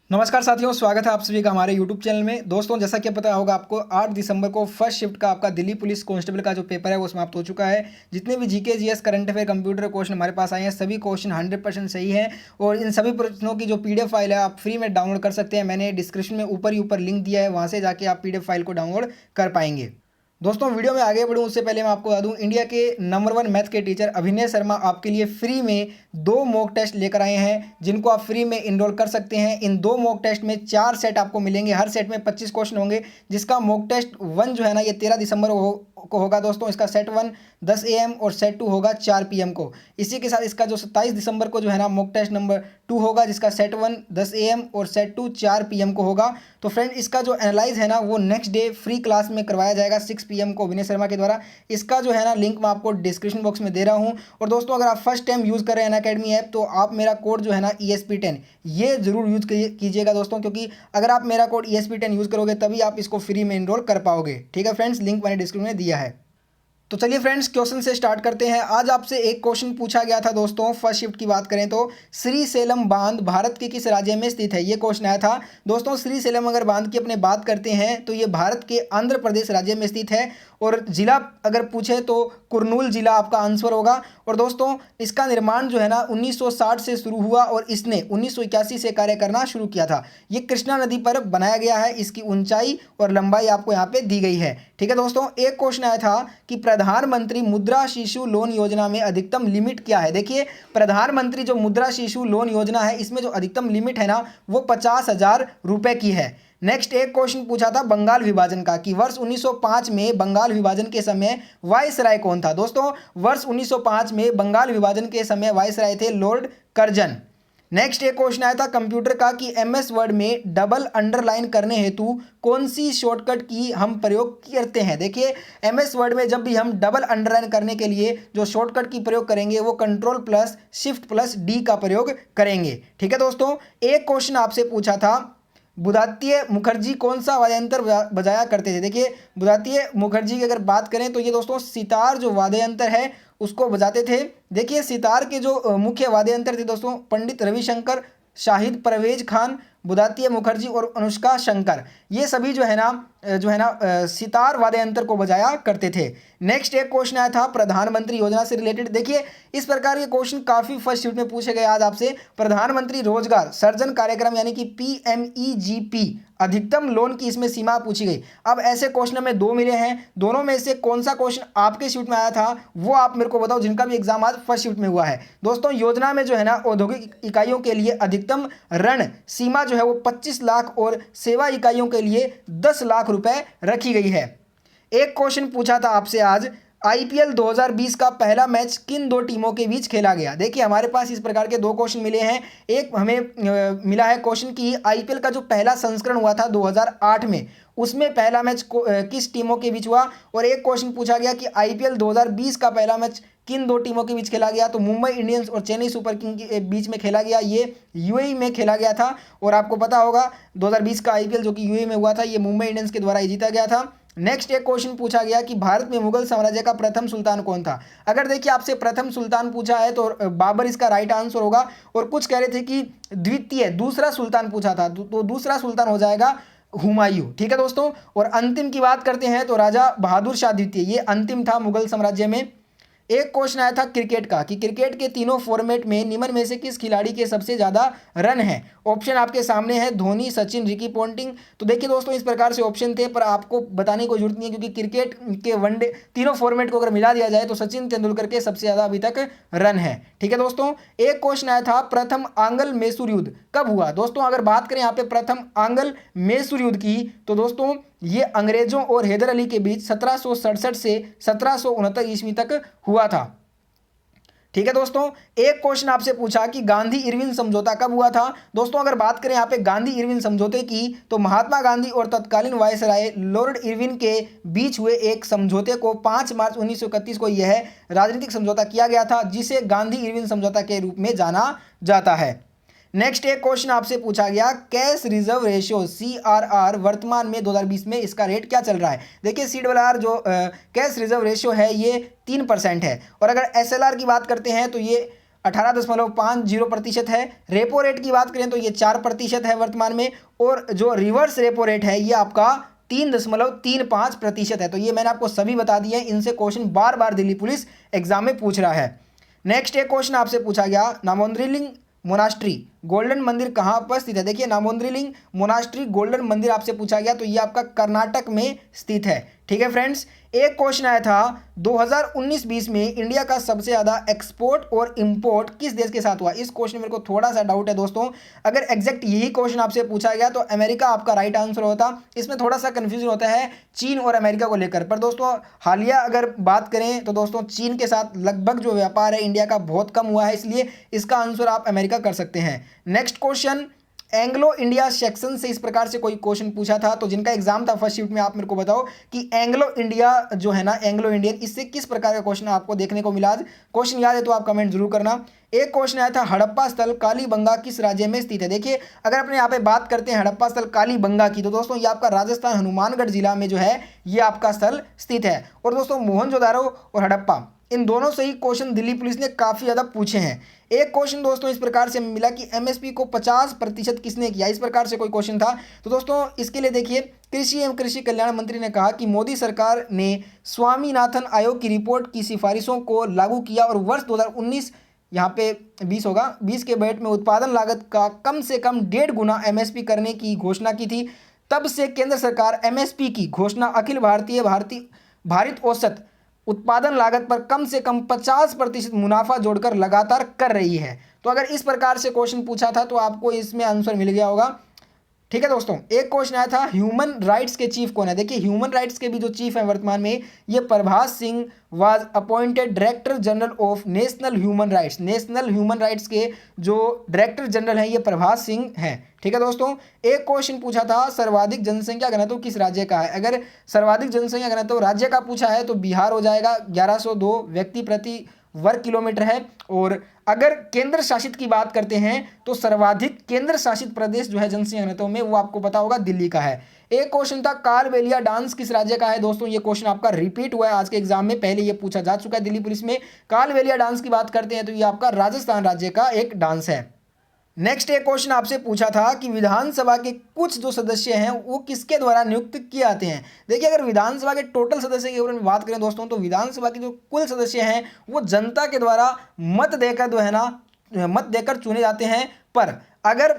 नमस्कार साथियों, स्वागत है आप सभी का हमारे यूट्यूब चैनल में। दोस्तों, जैसा कि पता होगा आपको 8 दिसंबर को फर्स्ट शिफ्ट का आपका दिल्ली पुलिस कांस्टेबल का जो पेपर है वो समाप्त हो चुका है। जितने भी GK GS current affair computer question हमारे पास आए हैं, सभी क्वेश्चन 100% सही है और इन सभी प्रश्नों की जो पीडीएफ फाइल है आप फ्री में डाउनलोड कर सकते हैं। मैंने डिस्क्रिप्शन में ऊपर ही ऊपर लिंक दिया है, वहाँ से जाके आप पीडीएफ फाइल को डाउनलोड कर पाएंगे। दोस्तों, वीडियो में आगे बढ़ूं उससे पहले मैं आपको बता दूं, इंडिया के नंबर 1 मैथ के टीचर अभिनय शर्मा आपके लिए फ्री में 2 मॉक टेस्ट लेकर आए हैं, जिनको आप फ्री में इनरोल कर सकते हैं। इन 2 मॉक टेस्ट में 4 सेट आपको मिलेंगे, हर सेट में 25 क्वेश्चन होंगे। जिसका मॉक टेस्ट 1 जो है ना, ये 13 दिसंबर को होगा दोस्तों। इसका सेट 1 10 AM और सेट 2 होगा 4 PM को। इसी के साथ इसका जो 27 दिसंबर को जो है ना, मॉक टेस्ट नंबर 2 होगा, जिसका सेट 1 10 AM और सेट 2 4 PM को होगा। तो फ्रेंड, इसका जो एनालाइज है ना, वो नेक्स्ट डे फ्री क्लास में करवाया जाएगा 6 PM को अभिनय शर्मा के द्वारा। इसका जो है ना लिंक मैं आपको डिस्क्रिप्शन बॉक्स में दे रहा हूँ। और दोस्तों, अगर आप फर्स्ट टाइम यूज़ कर रहे हैं अनअकैडमी ऐप, तो आप मेरा कोड जो है ना ESP10 ये जरूर यूज़ कीजिएगा दोस्तों, क्योंकि अगर आप मेरा कोड ESP10 यूज़ करोगे तभी आप इसको फ्री में इनरोल कर पाओगे। ठीक है फ्रेंड्स, लिंक मैंने डिस्क्रिप्शन में दिया है। तो चलिए फ्रेंड्स, क्वेश्चन से स्टार्ट करते हैं। आज आपसे एक क्वेश्चन पूछा गया था दोस्तों, फर्स्ट शिफ्ट की बात करें तो, श्री सेलम बांध भारत के किस राज्य में स्थित है, ये क्वेश्चन आया था दोस्तों। श्री सेलम अगर बांध की अपने बात करते हैं तो ये भारत के आंध्र प्रदेश राज्य में स्थित है। और जिला अगर पूछे तो कुर्नूल जिला आपका आंसर होगा। और दोस्तों, इसका निर्माण जो है ना 1960 से शुरू हुआ और इसने 1981 से कार्य करना शुरू किया था। ये कृष्णा नदी पर बनाया गया है। इसकी ऊंचाई और लंबाई आपको यहाँ पे दी गई है। ठीक है दोस्तों, एक क्वेश्चन आया था कि प्रधानमंत्री मुद्रा शिशु लोन योजना में अधिकतम लिमिट क्या है। देखिए, प्रधानमंत्री जो मुद्रा शिशु लोन योजना है, इसमें जो अधिकतम लिमिट है ना, वो 50,000 रुपए की है। नेक्स्ट एक क्वेश्चन पूछा था बंगाल विभाजन का, कि वर्ष 1905 में बंगाल विभाजन के समय वायसराय कौन था। दोस्तों, वर्ष 1905 में बंगाल विभाजन के समय वायसराय थे लॉर्ड कर्जन। नेक्स्ट एक क्वेश्चन आया था कंप्यूटर का, कि MS वर्ड में डबल अंडरलाइन करने हेतु कौन सी शॉर्टकट की हम प्रयोग करते हैं। देखिए, MS वर्ड में जब भी हम डबल अंडरलाइन करने के लिए जो शॉर्टकट की प्रयोग करेंगे, वो Ctrl+Shift+D का प्रयोग करेंगे। ठीक है दोस्तों, एक क्वेश्चन आपसे पूछा था, बुधात्य मुखर्जी कौन सा वाद्य यंत्र बजाया करते थे। देखिए, बुधात्य मुखर्जी की अगर बात करें तो ये दोस्तों सितार जो वाद्य यंत्र है उसको बजाते थे। देखिए, सितार के जो मुख्य वाद्य यंत्र थे दोस्तों, पंडित रविशंकर, शाहिद परवेज खान, बुधात्य मुखर्जी और अनुष्का शंकर, ये सभी जो है ना सितार वाद्य यंत्र को बजाया करते थे। नेक्स्ट एक क्वेश्चन आया था प्रधानमंत्री योजना से रिलेटेड। देखिए, इस प्रकार के क्वेश्चन काफ़ी फर्स्ट शिफ्ट में पूछे गए आज आपसे। प्रधानमंत्री रोजगार सृजन कार्यक्रम यानी कि PMEGP अधिकतम लोन की इसमें सीमा पूछी गई। अब ऐसे क्वेश्चन में 2 मिले हैं, दोनों में से कौन सा क्वेश्चन आपके शिफ्ट में आया था वो आप मेरे को बताओ, जिनका भी एग्जाम आज फर्स्ट शिफ्ट में हुआ है। दोस्तों, योजना में जो है ना औद्योगिक इकाइयों के लिए अधिकतम ऋण सीमा जो है वो 25 लाख और सेवा इकाइयों के लिए 10 लाख रुपए रखी गई है। एक क्वेश्चन पूछा था आपसे आज, IPL 2020 का पहला मैच किन 2 टीमों के बीच खेला गया। देखिए, हमारे पास इस प्रकार के 2 क्वेश्चन मिले हैं। एक हमें मिला है क्वेश्चन कि IPL का जो पहला संस्करण हुआ था 2008 में, उसमें पहला मैच किस टीमों के बीच हुआ। और एक क्वेश्चन पूछा गया कि IPL 2020 का पहला मैच किन 2 टीमों के बीच खेला गया, तो मुंबई इंडियंस और चेन्नई सुपर किंग के बीच में खेला गया। ये UAE में खेला गया था। और आपको पता होगा 2020 का IPL जो कि UAE में हुआ था, ये मुंबई इंडियंस के द्वारा ही जीता गया था। नेक्स्ट एक क्वेश्चन पूछा गया कि भारत में मुगल साम्राज्य का प्रथम सुल्तान कौन था। अगर देखिए आपसे प्रथम सुल्तान पूछा है तो बाबर इसका राइट आंसर होगा। और कुछ कह रहे थे कि द्वितीय दूसरा सुल्तान पूछा था, तो दूसरा सुल्तान हो जाएगा हुमायूं। ठीक है दोस्तों, और अंतिम की बात करते हैं तो राजा बहादुर शाह द्वितीय, ये अंतिम था मुगल साम्राज्य में। एक क्वेश्चन आया था क्रिकेट का, कि क्रिकेट के तीनों फॉर्मेट में निम्न में से किस खिलाड़ी के सबसे ज़्यादा रन हैं। ऑप्शन आपके सामने है, धोनी, सचिन, रिकी पॉन्टिंग। तो देखिए दोस्तों, इस प्रकार से ऑप्शन थे, पर आपको बताने की जरूरत नहीं है, क्योंकि क्रिकेट के वनडे तीनों फॉर्मेट को अगर मिला दिया जाए तो सचिन तेंदुलकर के सबसे ज़्यादा अभी तक रन है। ठीक है दोस्तों, एक क्वेश्चन आया था प्रथम आंग्ल मैसूर युद्ध कब हुआ। दोस्तों, अगर बात करें यहाँ पे प्रथम आंग्ल मैसूर युद्ध की, तो दोस्तों ये अंग्रेजों और हैदर अली के बीच 1767 से 1769 ईस्वी तक हुआ था। ठीक है दोस्तों, एक क्वेश्चन आपसे पूछा कि गांधी इरविन समझौता कब हुआ था। दोस्तों, अगर बात करें यहाँ पे गांधी इरविन समझौते की, तो महात्मा गांधी और तत्कालीन वायसराय लॉर्ड इरविन के बीच हुए एक समझौते को 5 मार्च 1931 को यह राजनीतिक समझौता किया गया था, जिसे गांधी इरविन समझौता के रूप में जाना जाता है। नेक्स्ट एक क्वेश्चन आपसे पूछा गया, कैश रिजर्व रेशियो CRR वर्तमान में 2020 में इसका रेट क्या चल रहा है। देखिए, CRR जो कैश रिजर्व रेशियो है ये 3% है। और अगर SLR की बात करते हैं तो ये 18.50% है। रेपो रेट की बात करें तो ये 4% है वर्तमान में, और जो रिवर्स रेपो रेट है ये आपका 3.35% है। तो ये मैंने आपको सभी बता दिए हैं, इनसे क्वेश्चन बार बार दिल्ली पुलिस एग्जाम में पूछ रहा है। नेक्स्ट एक क्वेश्चन आपसे पूछा गया, नामोन्द्रीलिंग मोनास्ट्री गोल्डन मंदिर कहाँ पर स्थित है। देखिए नामोन्द्रीलिंग मोनास्ट्री गोल्डन मंदिर आपसे पूछा गया, तो ये आपका कर्नाटक में स्थित है। ठीक है फ्रेंड्स, एक क्वेश्चन आया था 2019-20 में इंडिया का सबसे ज़्यादा एक्सपोर्ट और इंपोर्ट किस देश के साथ हुआ। इस क्वेश्चन में मेरे को थोड़ा सा डाउट है दोस्तों, अगर एग्जैक्ट यही क्वेश्चन आपसे पूछा गया तो अमेरिका आपका राइट आंसर होता। इसमें थोड़ा सा कंफ्यूजन होता है चीन और अमेरिका को लेकर, पर दोस्तों हालिया अगर बात करें तो दोस्तों चीन के साथ लगभग जो व्यापार है इंडिया का बहुत कम हुआ है, इसलिए इसका आंसर आप अमेरिका कर सकते हैं। Next question, Anglo India section से इस प्रकार से कोई क्वेश्चन पूछा था, तो जिनका एग्जाम था फर्स्ट शिफ्ट में, आप मेरे को बताओ कि एंग्लो इंडिया जो है ना, एंग्लो इंडियन, इससे किस प्रकार का क्वेश्चन आपको देखने को मिला। क्वेश्चन याद है तो आप कमेंट जरूर करना। एक क्वेश्चन आया था, हड़प्पा स्थल कालीबंगा किस राज्य में स्थित है। देखिए अगर अपने यहाँ पे बात करते हैं हड़प्पा स्थल कालीबंगा की, तो दोस्तों ये आपका राजस्थान हनुमानगढ़ जिला में जो है ये आपका स्थल स्थित है। और दोस्तों मोहनजोदारो और हड़प्पा, इन दोनों से ही क्वेश्चन दिल्ली पुलिस ने काफ़ी ज़्यादा पूछे हैं। एक क्वेश्चन दोस्तों इस प्रकार से मिला कि एमएसपी को 50% किसने किया, इस प्रकार से कोई क्वेश्चन था। तो दोस्तों इसके लिए देखिए, कृषि एवं कृषि कल्याण मंत्री ने कहा कि मोदी सरकार ने स्वामीनाथन आयोग की रिपोर्ट की सिफारिशों को लागू किया और वर्ष 2019 यहाँ पे 20 होगा, 20 के बजट में उत्पादन लागत का कम से कम 1.5 गुना एमएसपी करने की घोषणा की थी। तब से केंद्र सरकार एमएसपी की घोषणा अखिल भारतीय भारित औसत उत्पादन लागत पर कम से कम 50% मुनाफा जोड़कर लगातार कर रही है। तो अगर इस प्रकार से क्वेश्चन पूछा था तो आपको इसमें आंसर मिल गया होगा। ठीक है दोस्तों, एक क्वेश्चन आया था, ह्यूमन राइट्स के चीफ कौन है। देखिए ह्यूमन राइट्स के भी जो चीफ है वर्तमान में, ये Prabhas Singh was appointed director general of national human rights. National human rights के जो डायरेक्टर जनरल हैं ये प्रभास सिंह हैं। ठीक है दोस्तों, एक क्वेश्चन पूछा था, सर्वाधिक जनसंख्या घनत्व किस राज्य का है। अगर सर्वाधिक जनसंख्या घनत्व राज्य का पूछा है तो बिहार हो जाएगा, 1102 व्यक्ति प्रति वर्ग किलोमीटर है। और अगर केंद्र शासित की बात करते हैं तो सर्वाधिक केंद्र शासित प्रदेश जो है जनसंख्या घनत्व में, वो आपको पता होगा दिल्ली का है। एक क्वेश्चन था, कालबेलिया डांस किस राज्य का है। दोस्तों ये क्वेश्चन आपका रिपीट हुआ है आज के एग्जाम में, पहले ये पूछा जा चुका है दिल्ली पुलिस में। कालबेलिया डांस की बात करते हैं तो ये आपका राजस्थान राज्य का एक डांस है। नेक्स्ट एक क्वेश्चन आपसे पूछा था कि विधानसभा के कुछ जो सदस्य हैं वो किसके द्वारा नियुक्त किए जाते हैं। देखिए अगर विधानसभा के टोटल सदस्य के बारे में बात करें दोस्तों, तो विधानसभा के जो कुल सदस्य हैं वो जनता के द्वारा मत देकर जो है ना, मत देकर चुने जाते हैं। पर अगर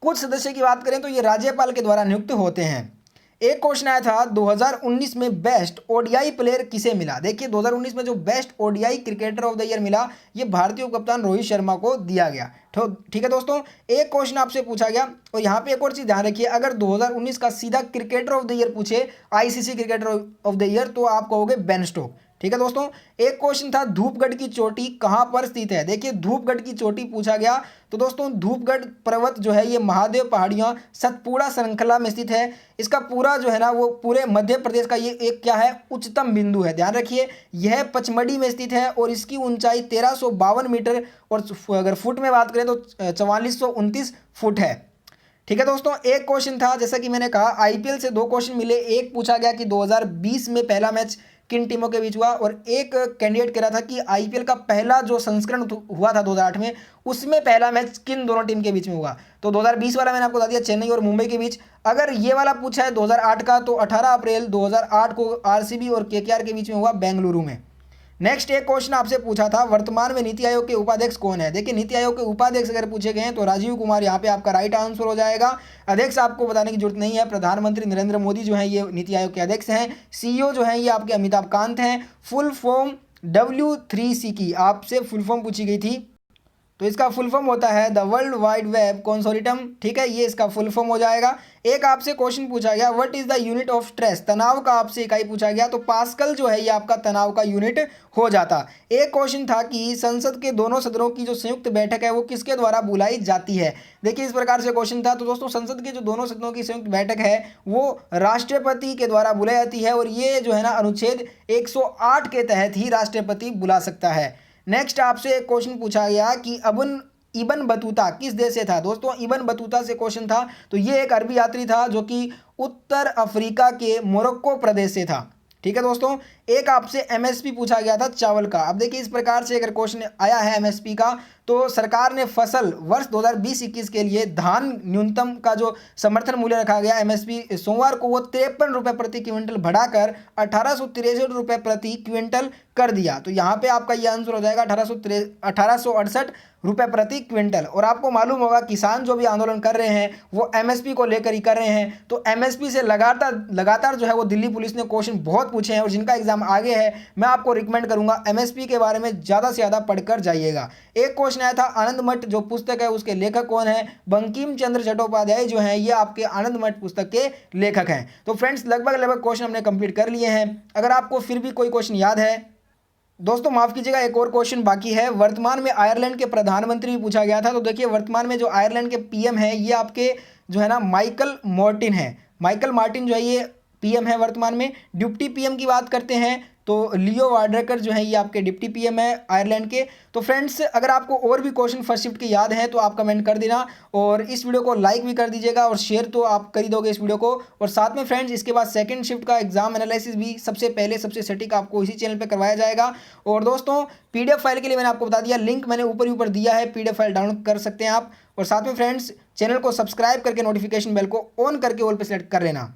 कुछ सदस्य की बात करें तो ये राज्यपाल के द्वारा नियुक्त होते हैं। एक क्वेश्चन आया था 2019 में बेस्ट ओडीआई प्लेयर किसे मिला। देखिए 2019 में जो best ODI cricketer of the year मिला, ये भारतीय कप्तान रोहित शर्मा को दिया गया। ठीक है दोस्तों, एक क्वेश्चन आपसे पूछा गया, और यहाँ पे एक और चीज़ ध्यान रखिए, अगर 2019 का सीधा क्रिकेटर ऑफ द ईयर पूछे, ICC cricketer of the year, तो आप कहोगे बेन स्टोक्स। ठीक है दोस्तों, एक क्वेश्चन था, धूपगढ़ की चोटी कहाँ पर स्थित है। देखिए धूपगढ़ की चोटी पूछा गया, तो दोस्तों धूपगढ़ पर्वत जो है ये महादेव पहाड़ियाँ सतपुड़ा श्रृंखला में स्थित है। इसका पूरा जो है ना वो पूरे मध्य प्रदेश का ये एक क्या है, उच्चतम बिंदु है। ध्यान रखिए यह पचमढ़ी में स्थित है और इसकी ऊंचाई 1352 मीटर, और अगर फुट में बात करें तो 4429 फुट है। ठीक है दोस्तों, एक क्वेश्चन था, जैसा कि मैंने कहा आईपीएल से 2 क्वेश्चन मिले। एक पूछा गया कि 2020 में पहला मैच किन टीमों के बीच हुआ, और एक कैंडिडेट कह रहा था कि आईपीएल का पहला जो संस्करण हुआ था 2008 में, उसमें पहला मैच किन दोनों टीम के बीच में हुआ। तो 2020 वाला मैंने आपको बता दिया, चेन्नई और मुंबई के बीच। अगर ये वाला पूछा है 2008 का, तो 18 अप्रैल 2008 को आरसीबी और केकेआर के बीच में हुआ बेंगलुरु में। नेक्स्ट एक क्वेश्चन आपसे पूछा था, वर्तमान में नीति आयोग के उपाध्यक्ष कौन है। देखिए नीति आयोग के उपाध्यक्ष अगर पूछे गए हैं तो राजीव कुमार यहाँ पे आपका राइट आंसर हो जाएगा। अध्यक्ष आपको बताने की जरूरत नहीं है, प्रधानमंत्री नरेंद्र मोदी जो है ये नीति आयोग के अध्यक्ष हैं। सीईओ जो है ये आपके अमिताभ कांत हैं। फुल फॉर्म W3C की आपसे फुल फॉर्म पूछी गई थी, तो इसका फुल फॉर्म होता है the world wide web consortium. ठीक है, ये इसका फुल फॉर्म हो जाएगा। एक आपसे क्वेश्चन पूछा गया, what is the unit of stress, तनाव का आपसे इकाई पूछा गया, तो पास्कल जो है ये आपका तनाव का यूनिट हो जाता। एक क्वेश्चन था कि संसद के दोनों सदनों की जो संयुक्त बैठक है वो किसके द्वारा बुलाई जाती है। देखिए इस प्रकार से क्वेश्चन था, तो दोस्तों संसद के जो दोनों सदनों की संयुक्त बैठक है वो राष्ट्रपति के द्वारा बुलाई जाती है, और ये जो है ना अनुच्छेद 108 के तहत ही राष्ट्रपति बुला सकता है। नेक्स्ट आपसे एक क्वेश्चन पूछा गया कि इबन बतूता किस देश से था। दोस्तों इबन बतूता से क्वेश्चन था, तो ये एक अरबी यात्री था जो कि उत्तर अफ्रीका के मोरक्को प्रदेश से था। ठीक है दोस्तों। एक आपसे एमएसपी पूछा गया था चावल का। अब देखिए इस प्रकार से अगर क्वेश्चन आया है एमएसपी का, तो सरकार ने फसल वर्ष 2020-21 के लिए धान न्यूनतम का जो समर्थन मूल्य रखा गया एमएसपपी सोमवार को वो 53 रुपये प्रति क्विंटल बढ़ाकर 1863 रुपये प्रति क्विंटल कर दिया। तो यहाँ पे आपका ये आंसर हो जाएगा 1868 रुपये प्रति क्विंटल। और आपको मालूम होगा किसान जो भी आंदोलन कर रहे हैं वो एमएसपी को लेकर ही कर रहे हैं। तो एमएसपी से लगातार जो है वो दिल्ली पुलिस ने क्वेश्चन बहुत पूछे हैं, और जिनका एग्जाम आगे है मैं आपको रिकमेंड करूंगा एमएसपी के बारे में ज़्यादा से ज़्यादा पढ़कर जाइएगा। एक क्वेश्चन आया था आनंद मठ जो पुस्तक है उसके लेखक कौन है? बंकिम चंद्र चट्टोपाध्याय जो है ये आपके आनंद मठ पुस्तक के लेखक हैं। तो फ्रेंड्स लगभग क्वेश्चन हमने कंप्लीट कर लिए हैं। अगर आपको फिर भी कोई क्वेश्चन याद है दोस्तों माफ़ कीजिएगा, एक और क्वेश्चन बाकी है। वर्तमान में आयरलैंड के प्रधानमंत्री पूछा गया था। तो देखिए वर्तमान में जो आयरलैंड के पीएम है ये आपके जो है ना माइकल मार्टिन है। माइकल मार्टिन जो है ये पीएम है वर्तमान में। डिप्टी पीएम की बात करते हैं तो लियो वार्डकर जो है ये आपके डिप्टी पीएम है आयरलैंड के। तो फ्रेंड्स अगर आपको और भी क्वेश्चन फर्स्ट शिफ्ट के याद हैं तो आप कमेंट कर देना, और इस वीडियो को लाइक भी कर दीजिएगा, और शेयर तो आप कर ही दोगे इस वीडियो को। और साथ में फ्रेंड्स इसके बाद सेकंड शिफ्ट का एग्जाम एनालिसिस भी सबसे पहले सबसे सटीक आपको इसी चैनल पर करवाया जाएगा। और दोस्तों पीडीएफ फाइल के लिए मैंने आपको बता दिया, लिंक मैंने ऊपर दिया है, पीडीएफ फाइल डाउनलोड कर सकते हैं आप। और साथ में फ्रेंड्स चैनल को सब्सक्राइब करके नोटिफिकेशन बेल को ऑन करके ऑल पे सेलेक्ट कर लेना।